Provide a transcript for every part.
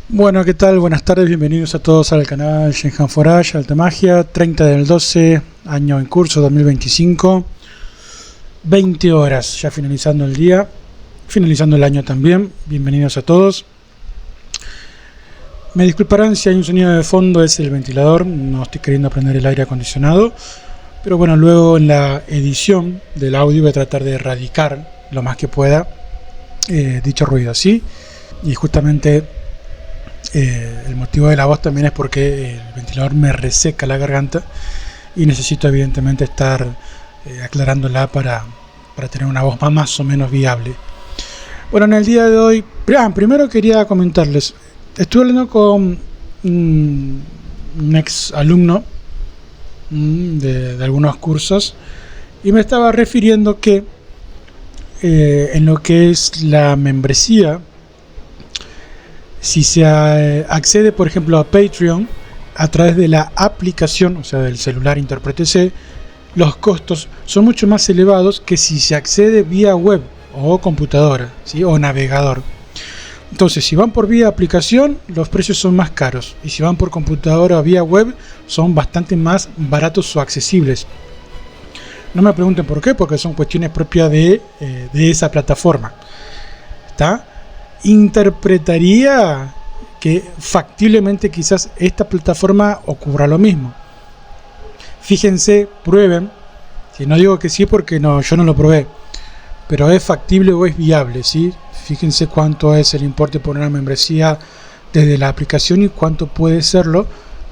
Bueno, ¿qué tal? Buenas tardes, bienvenidos a todos al canal Shenhan Forage, Alta Magia, 30 del 12, año en curso 2025, 20 horas, ya finalizando el día, finalizando el año también, bienvenidos a todos. Me disculparán si hay un sonido de fondo, es el ventilador, no estoy queriendo prender el aire acondicionado, pero bueno, luego en la edición del audio voy a tratar de erradicar lo más que pueda dicho ruido, ¿sí? Y justamente el motivo de la voz también es porque el ventilador me reseca la garganta y necesito evidentemente estar aclarándola para tener una voz más o menos viable. Bueno, en el día de hoy, primero quería comentarles, estuve hablando con un ex alumno de algunos cursos y me estaba refiriendo que en lo que es la membresía, si se accede, por ejemplo, a Patreon a través de la aplicación, o sea, del celular, interprétese, los costos son mucho más elevados que si se accede vía web o computadora, ¿sí? O navegador. Entonces, si van por vía aplicación, los precios son más caros, y si van por computadora o vía web, son bastante más baratos o accesibles. No me pregunten por qué, porque son cuestiones propias de esa plataforma. ¿Está? Interpretaría que factiblemente quizás esta plataforma ocurra lo mismo. Fíjense, prueben, si no digo que sí porque yo no lo probé, pero es factible o es viable, ¿sí? Fíjense cuánto es el importe por una membresía desde la aplicación y cuánto puede serlo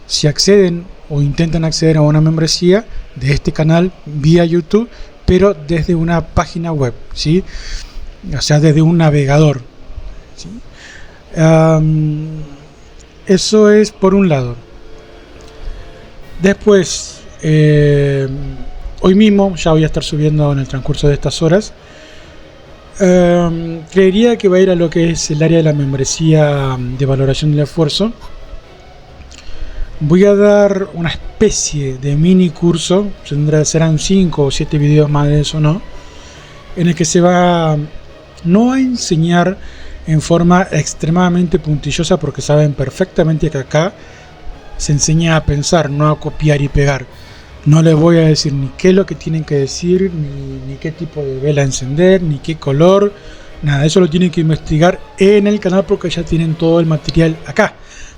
si acceden o intentan acceder a una membresía de este canal vía YouTube, pero desde una página web, ¿sí? O sea, desde un navegador, ¿sí? Eso es por un lado. Después, hoy mismo ya voy a estar subiendo en el transcurso de estas horas. Creería que va a ir a lo que es el área de la membresía de valoración del esfuerzo. Voy a dar una especie de mini curso, serán 5 o 7 videos más de eso, ¿no? En el que se va no a enseñar en forma extremadamente puntillosa, porque saben perfectamente que acá se enseña a pensar, no a copiar y pegar. No les voy a decir ni qué es lo que tienen que decir, ni qué tipo de vela encender, ni qué color, nada. Eso lo tienen que investigar en el canal porque ya tienen todo el material acá.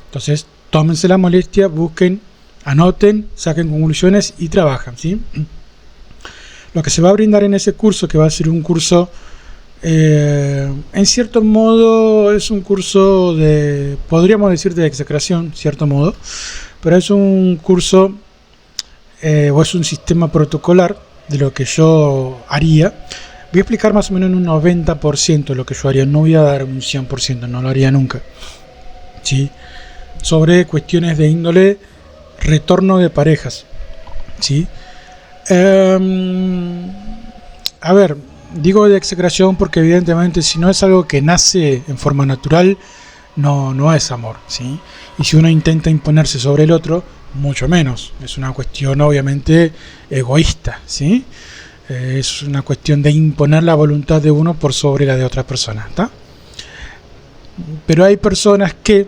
Entonces, tómense la molestia, busquen, anoten, saquen conclusiones y trabajan, ¿sí? Lo que se va a brindar en ese curso, que va a ser un curso, en cierto modo es un curso de, podríamos decir, de execración, cierto modo, pero es un curso o es un sistema protocolar de lo que yo haría. Voy a explicar más o menos en un 90% de lo que yo haría, no voy a dar un 100%, no lo haría nunca, ¿sí? Sobre cuestiones de índole retorno de parejas, ¿sí? A ver, digo de execración porque evidentemente si no es algo que nace en forma natural, no es amor, ¿sí? Y si uno intenta imponerse sobre el otro, mucho menos. Es una cuestión obviamente egoísta, ¿sí? Es una cuestión de imponer la voluntad de uno por sobre la de otra persona, ¿está? Pero hay personas que,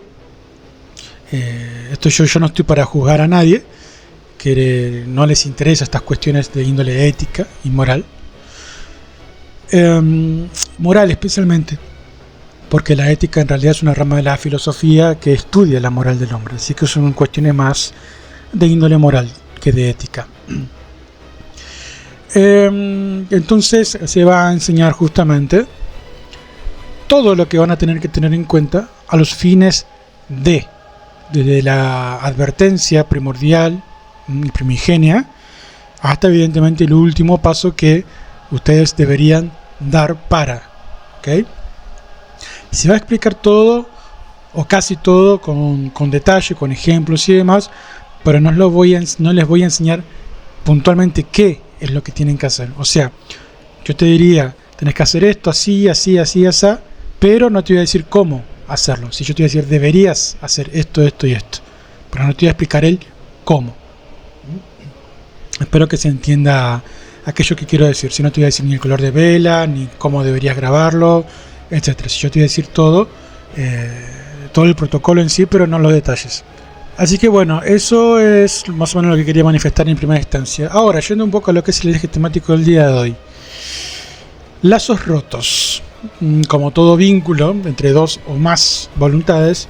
yo no estoy para juzgar a nadie, que no les interesa estas cuestiones de índole ética y moral. Moral especialmente, porque la ética en realidad es una rama de la filosofía que estudia la moral del hombre, así que son cuestiones más de índole moral que de ética. Entonces se va a enseñar justamente todo lo que van a tener que tener en cuenta a los fines desde la advertencia primordial y primigenia hasta evidentemente el último paso que ustedes deberían dar para, ¿ok? Se va a explicar todo o casi todo con detalle, con ejemplos y demás, pero no les voy a enseñar puntualmente qué es lo que tienen que hacer. O sea, yo te diría, tenés que hacer esto así, así, así, así, pero no te voy a decir cómo hacerlo. Si yo te voy a decir, deberías hacer esto, esto y esto, pero no te voy a explicar el cómo. Espero que se entienda aquello que quiero decir. Si no te voy a decir ni el color de vela, ni cómo deberías grabarlo, etcétera. Si yo te voy a decir todo, todo el protocolo en sí, pero no los detalles. Así que bueno, eso es más o menos lo que quería manifestar en primera instancia. Ahora, yendo un poco a lo que es el eje temático del día de hoy. Lazos rotos. Como todo vínculo entre dos o más voluntades,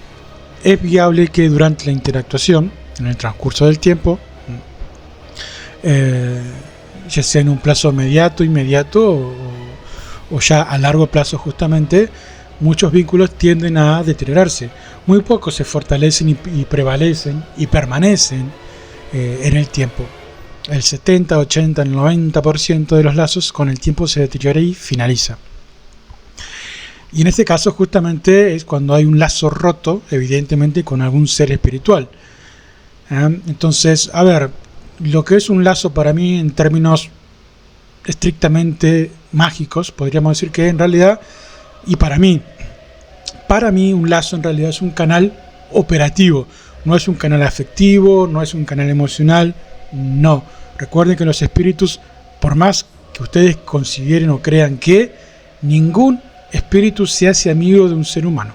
es viable que durante la interactuación, en el transcurso del tiempo, ya sea en un plazo inmediato o ya a largo plazo justamente, muchos vínculos tienden a deteriorarse. Muy pocos se fortalecen y prevalecen y permanecen en el tiempo. El 70, 80, el 90% de los lazos con el tiempo se deteriora y finaliza. Y en este caso justamente es cuando hay un lazo roto, evidentemente con algún ser espiritual. Entonces, a ver, lo que es un lazo para mí en términos estrictamente mágicos, podríamos decir que en realidad, y para mí un lazo en realidad es un canal operativo, no es un canal afectivo, no es un canal emocional, no. Recuerden que los espíritus, por más que ustedes consideren o crean que, ningún espíritu se hace amigo de un ser humano.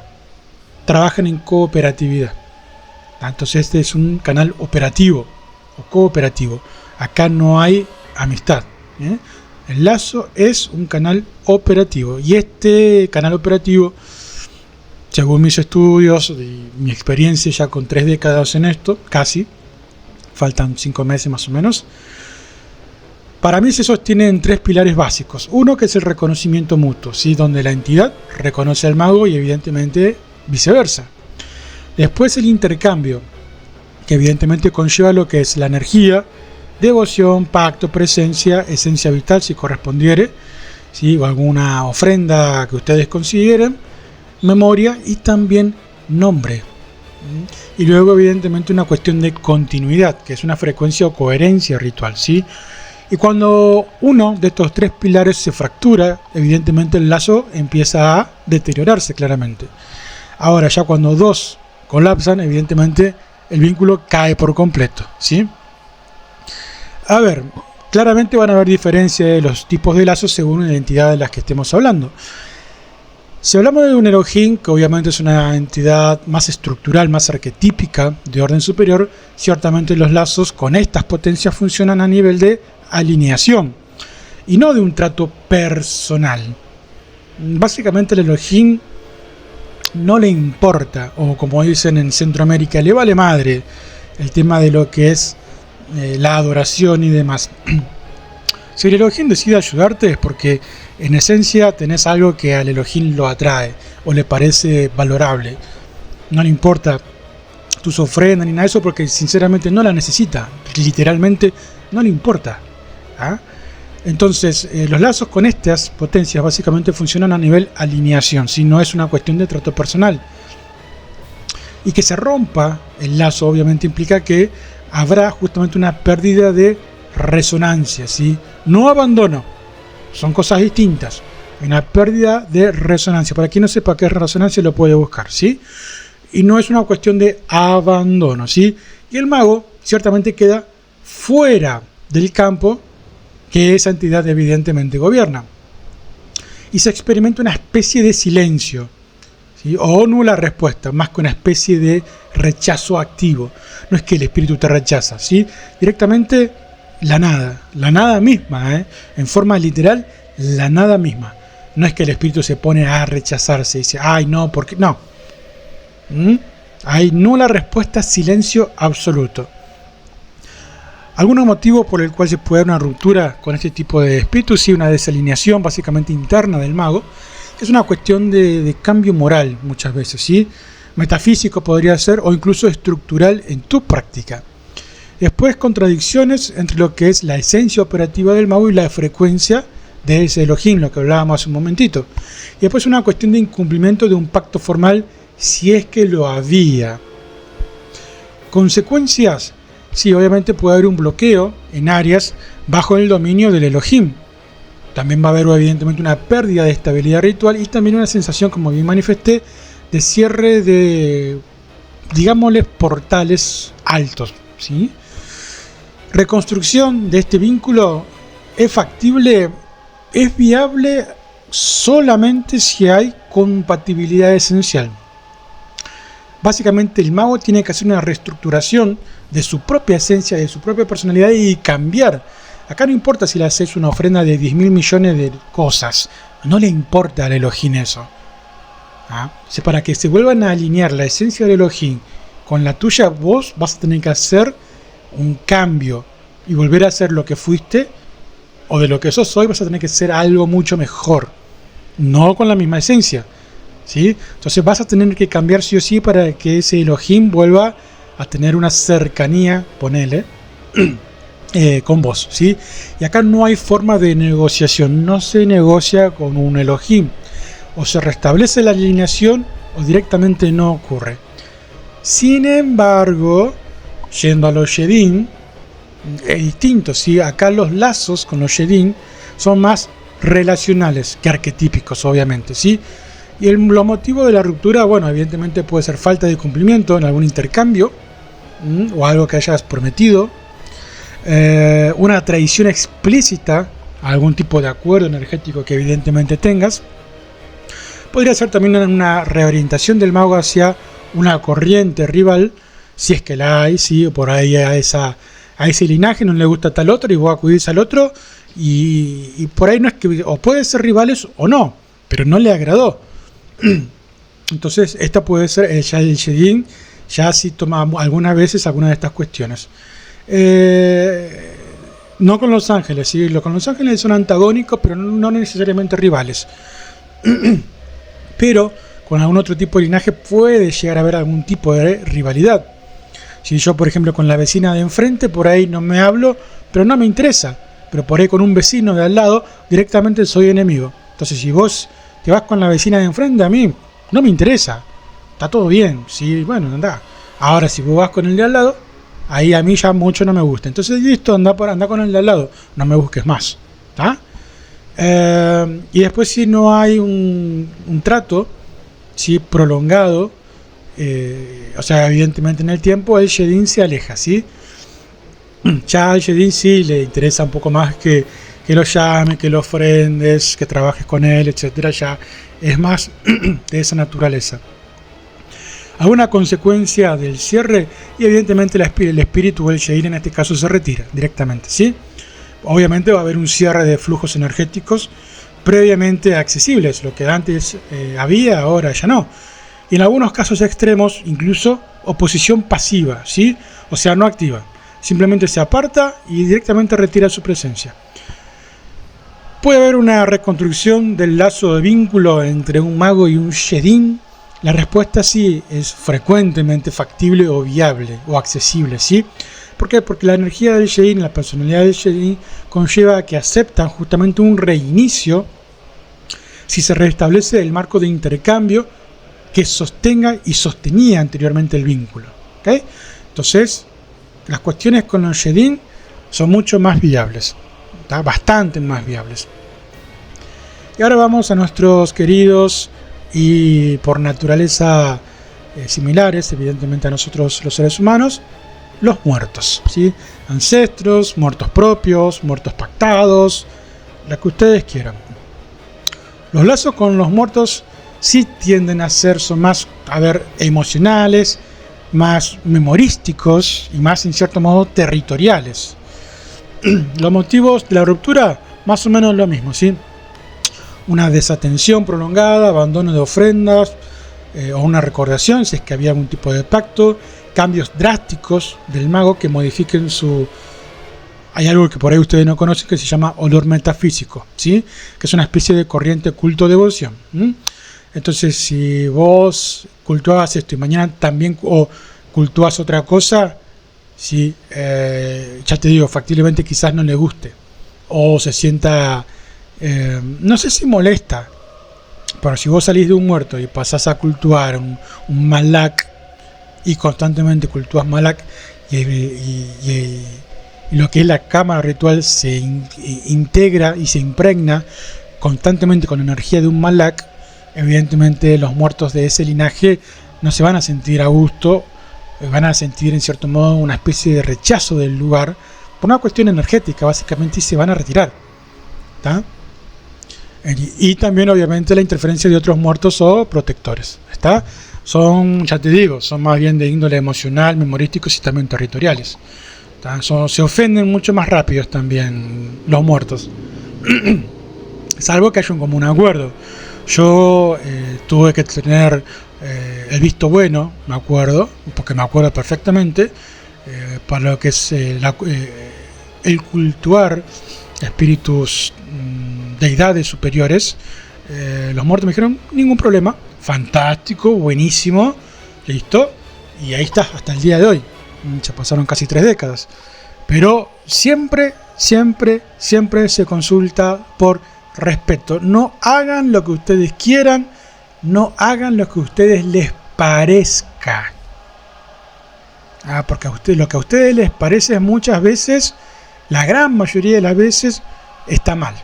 Trabajan en cooperatividad. Entonces este es un canal operativo o cooperativo. Acá no hay amistad. El lazo es un canal operativo. Y este canal operativo, según mis estudios y mi experiencia ya con 3 décadas en esto, casi, faltan 5 meses más o menos, para mí se sostiene en 3 pilares básicos. Uno que es el reconocimiento mutuo, ¿sí? Donde la entidad reconoce al mago y evidentemente viceversa. Después el intercambio, que evidentemente conlleva lo que es la energía, devoción, pacto, presencia, esencia vital si correspondiere, ¿sí? O alguna ofrenda que ustedes consideren, memoria y también nombre. Y luego evidentemente una cuestión de continuidad, que es una frecuencia o coherencia ritual, ¿sí? Y cuando uno de estos 3 pilares se fractura, evidentemente el lazo empieza a deteriorarse claramente. Ahora ya cuando 2 colapsan, evidentemente el vínculo cae por completo, ¿sí? A ver, claramente van a haber diferencias de los tipos de lazos según la entidad de las que estemos hablando. Si hablamos de un Elohim, que obviamente es una entidad más estructural, más arquetípica, de orden superior, ciertamente los lazos con estas potencias funcionan a nivel de alineación y no de un trato personal. Básicamente el Elohim no le importa, o como dicen en Centroamérica, le vale madre el tema de lo que es la adoración y demás. Si el Elohim decide ayudarte es porque en esencia tenés algo que al Elohim lo atrae o le parece valorable. No le importa tus ofrendas ni nada de eso porque sinceramente no la necesita. Literalmente no le importa. Entonces los lazos con estas potencias básicamente funcionan a nivel alineación, si no es una cuestión de trato personal. Y que se rompa el lazo obviamente implica que habrá justamente una pérdida de resonancia, ¿sí? No abandono, son cosas distintas. Hay una pérdida de resonancia. Para quien no sepa qué es resonancia lo puede buscar, ¿sí? Y no es una cuestión de abandono, ¿sí? Y el mago ciertamente queda fuera del campo que esa entidad evidentemente gobierna. Y se experimenta una especie de silencio, ¿sí? O nula respuesta, más que una especie de rechazo activo. No es que el espíritu te rechaza, ¿sí? Directamente la nada misma, en forma literal, la nada misma. No es que el espíritu se pone a rechazarse y dice, ay no, porque no. Hay nula respuesta, silencio absoluto. ¿Algún motivo por el cual se puede dar una ruptura con este tipo de espíritus? Sí, una desalineación básicamente interna del mago, que es una cuestión de cambio moral muchas veces, ¿sí? Metafísico podría ser o incluso estructural en tu práctica. Después contradicciones entre lo que es la esencia operativa del mago y la frecuencia de ese Elohim, lo que hablábamos hace un momentito. Y después una cuestión de incumplimiento de un pacto formal si es que lo había. Consecuencias, sí, obviamente puede haber un bloqueo en áreas bajo el dominio del Elohim. También va a haber evidentemente una pérdida de estabilidad ritual y también una sensación, como bien manifesté, de cierre de, digámosle, portales altos, ¿sí? Reconstrucción de este vínculo es factible, es viable solamente si hay compatibilidad esencial. Básicamente el mago tiene que hacer una reestructuración de su propia esencia, de su propia personalidad y cambiar. Acá no importa si le haces una ofrenda de 10.000 millones de cosas, no le importa al Elohim eso. ¿Ah? O sea, para que se vuelvan a alinear la esencia del Elohim con la tuya, vos vas a tener que hacer un cambio y volver a ser lo que fuiste, o de lo que sos hoy vas a tener que ser algo mucho mejor, no con la misma esencia, ¿sí? Entonces vas a tener que cambiar sí o sí para que ese Elohim vuelva a tener una cercanía, ponele, con vos, ¿sí? Y acá no hay forma de negociación, no se negocia con un Elohim, o se restablece la alineación o directamente no ocurre. Sin embargo, yendo a los Shedim, es distinto, ¿sí? Acá los lazos con los Shedim son más relacionales que arquetípicos, obviamente, ¿sí? Y los motivos de la ruptura, bueno, evidentemente puede ser falta de cumplimiento en algún intercambio, o algo que hayas prometido, una traición explícita a algún tipo de acuerdo energético que evidentemente tengas. Podría ser también una reorientación del mago hacia una corriente rival, si es que la hay, ¿sí? Por ahí a ese linaje no le gusta tal otro y vos acudís al otro, y por ahí no es que, o puede ser rivales o no, pero no le agradó. Entonces esta puede ser ya el Shedim, ya si toma algunas veces alguna de estas cuestiones. No con los ángeles, ¿sí? Con los ángeles son antagónicos, pero no necesariamente rivales. Pero con algún otro tipo de linaje puede llegar a haber algún tipo de rivalidad. Si yo, por ejemplo, con la vecina de enfrente, por ahí no me hablo, pero no me interesa. Pero por ahí con un vecino de al lado, directamente soy enemigo. Entonces, si vos te vas con la vecina de enfrente, a mí no me interesa. Está todo bien, sí, bueno, anda. Ahora, si vos vas con el de al lado, ahí a mí ya mucho no me gusta. Entonces, listo, anda con el de al lado. No me busques más. ¿Está? Y después, si no hay un trato, ¿sí? Prolongado, o sea, evidentemente en el tiempo, el Shedim se aleja, ¿sí? Ya al Shedim sí le interesa un poco más que lo llame, que lo ofrendes, que trabajes con él, etcétera. Ya es más de esa naturaleza. Alguna consecuencia del cierre, y evidentemente el espíritu del Shedim en este caso se retira directamente, ¿sí? Obviamente va a haber un cierre de flujos energéticos previamente accesibles, lo que antes había, ahora ya no. Y en algunos casos extremos, incluso oposición pasiva, ¿sí? O sea, no activa. Simplemente se aparta y directamente retira su presencia. ¿Puede haber una reconstrucción del lazo de vínculo entre un mago y un Shedim? La respuesta sí, es frecuentemente factible o viable o accesible, ¿sí? ¿Por qué? Porque la energía del Shedim, la personalidad del Shedim, conlleva que aceptan justamente un reinicio si se restablece el marco de intercambio que sostenga y sostenía anteriormente el vínculo. ¿Okay? Entonces, las cuestiones con los Shedim son mucho más viables, ¿tá? Bastante más viables. Y ahora vamos a nuestros queridos y por naturaleza similares, evidentemente a nosotros los seres humanos, los muertos, ¿sí? Ancestros, muertos propios, muertos pactados, la que ustedes quieran. Los lazos con los muertos sí tienden a ser, son más, emocionales, más memorísticos y más, en cierto modo, territoriales. Los motivos de la ruptura, más o menos lo mismo, ¿sí? Una desatención prolongada, abandono de ofrendas, o una recordación, si es que había algún tipo de pacto, cambios drásticos del mago que modifiquen su... Hay algo que por ahí ustedes no conocen que se llama olor metafísico, ¿sí? Que es una especie de corriente culto-devoción. Entonces, si vos cultuabas esto y mañana también o cultuás otra cosa, ¿sí? Ya te digo, factiblemente quizás no le guste o se sienta, no sé si molesta, pero si vos salís de un muerto y pasás a cultuar un malak y constantemente cultúas malak y lo que es la cámara ritual se integra y se impregna constantemente con la energía de un malak, evidentemente los muertos de ese linaje no se van a sentir a gusto, van a sentir en cierto modo una especie de rechazo del lugar por una cuestión energética básicamente y se van a retirar, ¿tá? Y también obviamente la interferencia de otros muertos o protectores, ¿está? son, ya te digo, son más bien de índole emocional, memorísticos y también territoriales. Se ofenden mucho más rápidos también los muertos. Salvo que haya un común acuerdo. Yo tuve que tener el visto bueno, me acuerdo, porque me acuerdo perfectamente, para lo que es el cultuar espíritus, deidades superiores. Los muertos me dijeron, ningún problema, fantástico, buenísimo, listo, y ahí está, hasta el día de hoy. Ya pasaron casi 3 décadas. Pero siempre se consulta por respeto. No hagan lo que ustedes quieran, no hagan lo que a ustedes les parezca. Porque lo que a ustedes les parece muchas veces, la gran mayoría de las veces, está mal.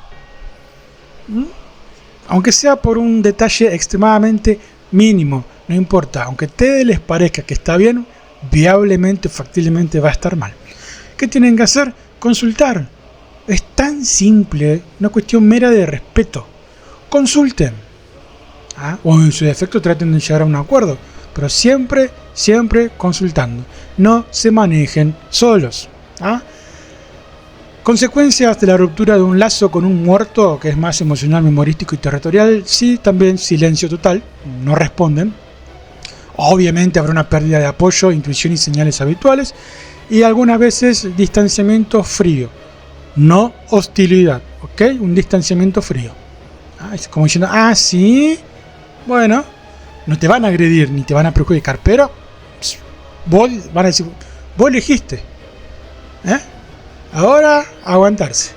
Aunque sea por un detalle extremadamente mínimo, no importa. Aunque a ustedes les parezca que está bien, viablemente, factiblemente va a estar mal. ¿Qué tienen que hacer? Consultar. Es tan simple, una cuestión mera de respeto. Consulten. O en su defecto traten de llegar a un acuerdo, pero siempre consultando. No se manejen solos. Consecuencias de la ruptura de un lazo con un muerto, que es más emocional, memorístico y territorial. Sí, también silencio total, no responden. Obviamente habrá una pérdida de apoyo, intuición y señales habituales, y algunas veces distanciamiento frío, no hostilidad, ¿ok? Un distanciamiento frío. Es como diciendo, sí, bueno, no te van a agredir ni te van a perjudicar, pero vos van a decir, vos elegiste, ahora aguantarse.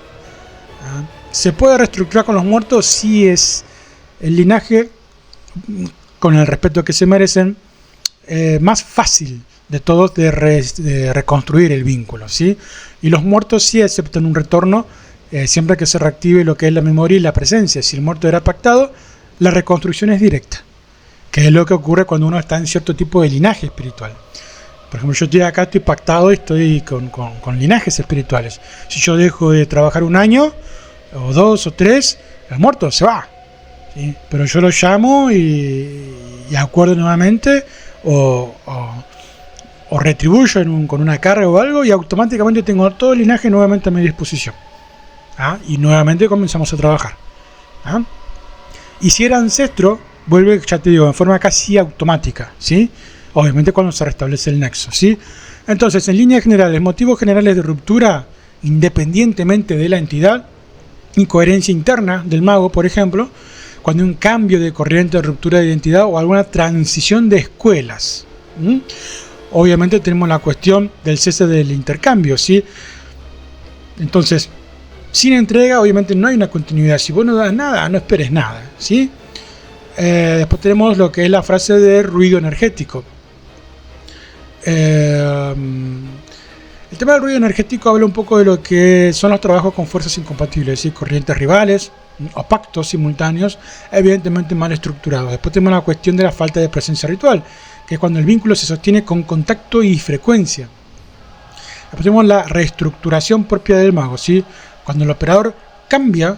¿Se puede reestructurar con los muertos? Sí, es el linaje, con el respeto que se merecen, más fácil de todos de reconstruir el vínculo, ¿sí? Y los muertos sí aceptan un retorno siempre que se reactive lo que es la memoria y la presencia. Si el muerto era pactado, la reconstrucción es directa, que es lo que ocurre cuando uno está en cierto tipo de linaje espiritual. Por ejemplo, yo estoy acá, estoy pactado y estoy con linajes espirituales. Si yo dejo de trabajar 1 año, o 2 o 3, el muerto se va, ¿sí? Pero yo lo llamo y acuerdo nuevamente, o retribuyo con una carga o algo, y automáticamente tengo todo el linaje nuevamente a mi disposición. Y nuevamente comenzamos a trabajar. Y si era ancestro, vuelve, ya te digo, en forma casi automática, ¿sí? Obviamente cuando se restablece el nexo, ¿sí? Entonces, en líneas generales, motivos generales de ruptura, independientemente de la entidad, incoherencia interna del mago, por ejemplo, cuando hay un cambio de corriente, de ruptura de identidad o alguna transición de escuelas. Obviamente tenemos la cuestión del cese del intercambio, ¿sí? Entonces, sin entrega, obviamente no hay una continuidad. Si vos no das nada, no esperes nada, ¿sí? Después tenemos lo que es la frase de ruido energético. El tema del ruido energético habla un poco de lo que son los trabajos con fuerzas incompatibles, ¿sí? Corrientes rivales o pactos simultáneos, evidentemente mal estructurados. Después tenemos la cuestión de la falta de presencia ritual, que es cuando el vínculo se sostiene con contacto y frecuencia. Después tenemos la reestructuración propia del mago, ¿sí? Cuando el operador cambia,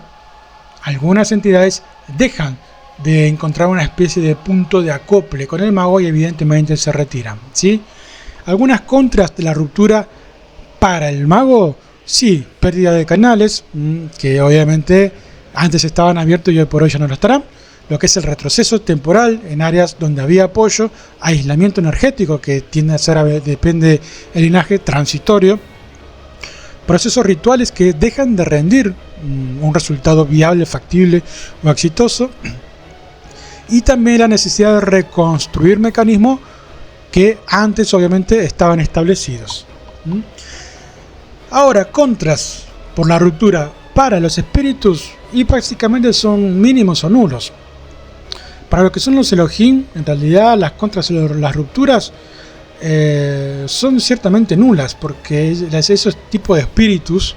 algunas entidades dejan de encontrar una especie de punto de acople con el mago y evidentemente se retiran, ¿sí? Algunas contras de la ruptura para el mago, sí, pérdida de canales, que obviamente antes estaban abiertos y hoy por hoy ya no lo estarán. Lo que es el retroceso temporal en áreas donde había apoyo, aislamiento energético, que tiende a ser, depende del linaje, transitorio. Procesos rituales que dejan de rendir un resultado viable, factible o exitoso. Y también la necesidad de reconstruir mecanismos que antes obviamente estaban establecidos. Ahora, contras por la ruptura para los espíritus, y prácticamente son mínimos o nulos. Para lo que son los Elohim, en realidad las contras o las rupturas son ciertamente nulas, porque esos tipos de espíritus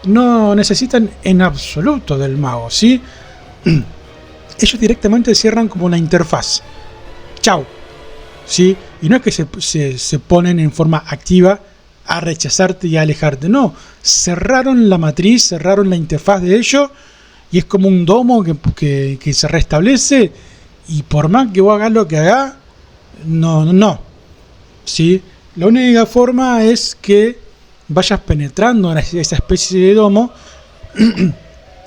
no necesitan en absoluto del mago, ¿sí? Ellos directamente cierran como una interfaz. Chau, ¿sí? Y no es que se ponen en forma activa a rechazarte y a alejarte, no. Cerraron la matriz, cerraron la interfaz de ello, y es como un domo que se restablece, y por más que vos hagas lo que hagas, No. ¿Sí? La única forma es que vayas penetrando en esa especie de domo,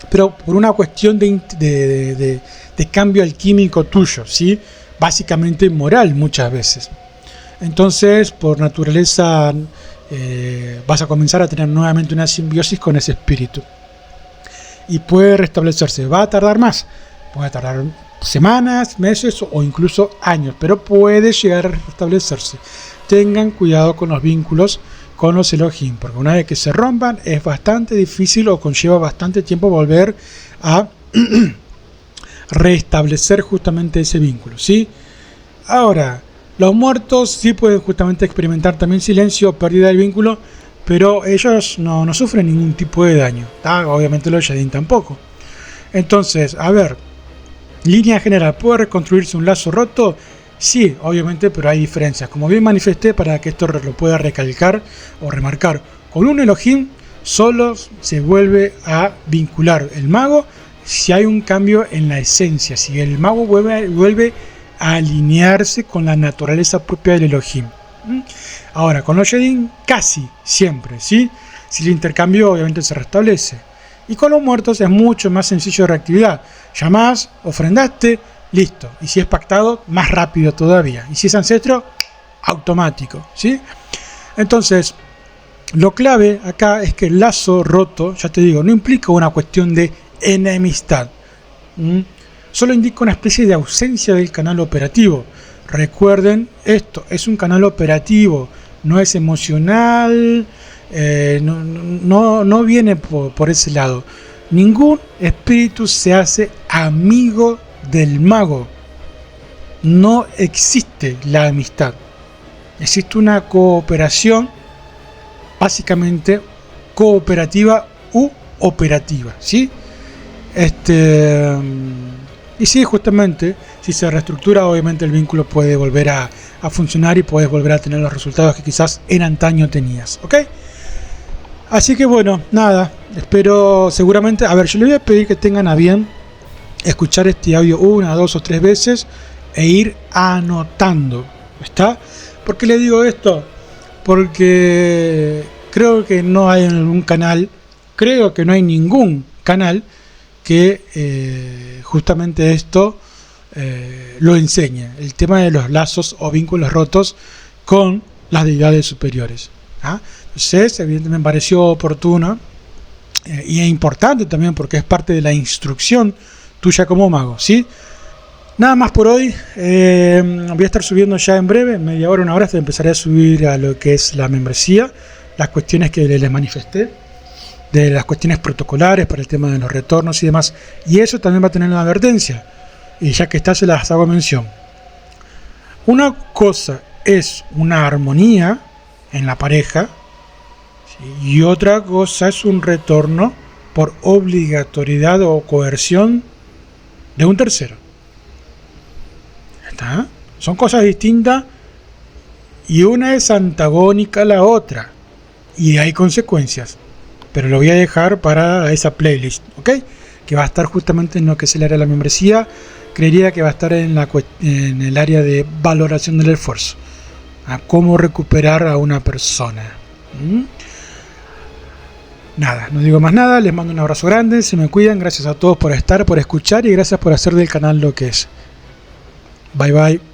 pero por una cuestión de cambio alquímico tuyo, ¿sí? Básicamente moral muchas veces. Entonces, por naturaleza, vas a comenzar a tener nuevamente una simbiosis con ese espíritu. Y puede restablecerse. Va a tardar más. Puede tardar semanas, meses o incluso años, pero puede llegar a restablecerse. Tengan cuidado con los vínculos con los Elohim, porque una vez que se rompan es bastante difícil o conlleva bastante tiempo volver a restablecer justamente ese vínculo, ¿sí? Ahora, los muertos sí pueden justamente experimentar también silencio o pérdida del vínculo, pero ellos no sufren ningún tipo de daño, ¿tá? Obviamente los Yadin tampoco. Entonces, a ver, línea general, ¿puede reconstruirse un lazo roto? Sí, obviamente, pero hay diferencias. Como bien manifesté, para que esto lo pueda recalcar o remarcar, con un Elohim solo se vuelve a vincular el mago si hay un cambio en la esencia, si el mago vuelve a alinearse con la naturaleza propia del Elohim. Ahora, con los Yedin casi siempre, ¿sí? Si el intercambio obviamente se restablece. Y con los muertos es mucho más sencillo de reactividad. Llamás, ofrendaste, listo. Y si es pactado, más rápido todavía. Y si es ancestro, automático, ¿sí? Entonces, lo clave acá es que el lazo roto, ya te digo, no implica una cuestión de enemistad. Solo indica una especie de ausencia del canal operativo. Recuerden esto, es un canal operativo, no es emocional, no viene por ese lado. Ningún espíritu se hace amigo del mago. No existe la amistad. Existe una cooperación, básicamente cooperativa u operativa, ¿sí? Y sí, justamente, si se reestructura, obviamente el vínculo puede volver a funcionar y puedes volver a tener los resultados que quizás en antaño tenías, ¿ok? Así que bueno, nada, espero seguramente, a ver, yo le voy a pedir que tengan a bien escuchar este audio 1, 2 o 3 veces e ir anotando, ¿está? ¿Por qué le digo esto? Porque creo que no hay ningún canal que justamente esto lo enseña, el tema de los lazos o vínculos rotos con las deidades superiores. Entonces, evidentemente me pareció oportuno y es importante también porque es parte de la instrucción tuya como mago, ¿sí? Nada más por hoy. Voy a estar subiendo ya en breve, media hora, una hora, hasta empezaré a subir a lo que es la membresía, las cuestiones que les manifesté, de las cuestiones protocolares para el tema de los retornos y demás. Y eso también va a tener una advertencia. Y ya que está, se las hago mención. Una cosa es una armonía en la pareja, ¿sí? Y otra cosa es un retorno por obligatoriedad o coerción de un tercero. ¿Está? Son cosas distintas y una es antagónica a la otra y hay consecuencias, pero lo voy a dejar para esa playlist, ¿ok? Que va a estar justamente en lo que es el área de la membresía. Creería que va a estar en el área de valoración del esfuerzo, a cómo recuperar a una persona. Nada, no digo más nada, les mando un abrazo grande, se me cuidan, gracias a todos por estar, por escuchar y gracias por hacer del canal lo que es. Bye bye.